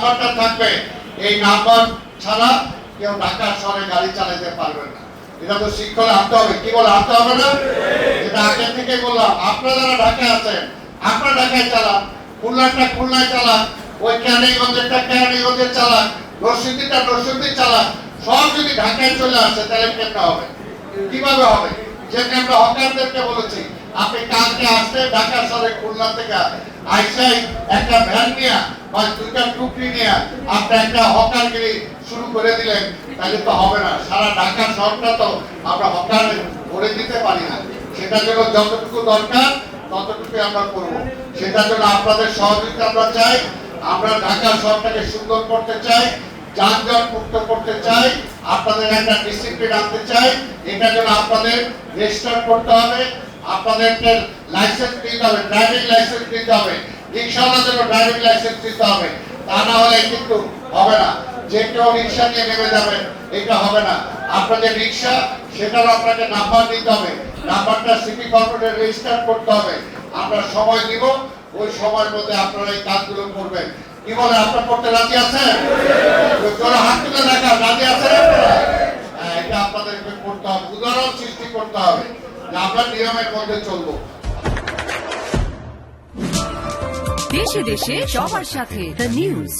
নাম্বারটা থাকবে, এই নাম্বার ছাড়া কেউ ঢাকা শহরে গাড়ি চালাতে পারবে না। এটা তো শিক্ষা আনতে হবে, কি বলে আনতে হবে না? যেটা আগে থেকে বললাম, আপনারা যারা ঢাকায় আছেন আপনারা ঢাকায় চালান, খুলনাটা খুলনায় চালান, ওই ক্যানিগঞ্জেরটা ক্যানিগঞ্জে চালান, নরসিংদীটা নরসিংদী চালান। সব যদি ঢাকায় চলে আসে তাহলে কেমন হবে? কিভাবে হবে? যে আমরা হকারদেরকে বলেছি আপনি কালকে আসলে ঢাকা শহরে খুলনা থেকে আইসাই একটা ভ্যান নিয়ে বা দুইটা টুকরি নিয়ে আপনি একটা হকারগিরি শুরু করে দিলেন, তাহলে তো হবে না। সারা ঢাকা শহরটা তো আমরা হকার করে দিতে পারি না। সেটার জন্য যতটুকু দরকার ততটুকু আমরা করব। সেটার জন্য আপনাদের সহযোগিতা আমরা চাই। আমরা ঢাকা শহরটাকে সুন্দর করতে চাই, যানজট মুক্ত করতে চাই, আপনাদের একটা ডিসিপ্লিন আনতে চাই। এটার জন্য আপনাদের রেজিস্টার করতে হবে, আপনাদেরকে লাইসেন্স দিতে হবে, ড্রাইভিং লাইসেন্স দিতে হবে, রিক্সাওয়ালার জন্য ড্রাইভিং লাইসেন্স দিতে হবে। তা না হলে কিন্তু হবে না। যে কেউ রিক্সা নিয়ে নেমে যাবেন, এটা হবে না। আপনাদের রিক্সা সেটারও আপনাকে নাম্বার দিতে হবে, নাম্বারটা সিটি কর্পোরেশনে রেজিস্টার করতে হবে। আমরা সময় দিব, ওই সময়ের মধ্যে আপনারা এই কাজগুলো করবেন। কি বলে, আপনারা করতে রাজি আছেন? জোরে হাত তুলে দেখা, রাজি আছেন আপনারা? এটা আপনাদেরকে করতে হবে, উদাহরণ সৃষ্টি করতে হবে যে আমরা নিয়মের মধ্যে চলবো। দেশে দেশে সবার সাথে দ্য নিউজ।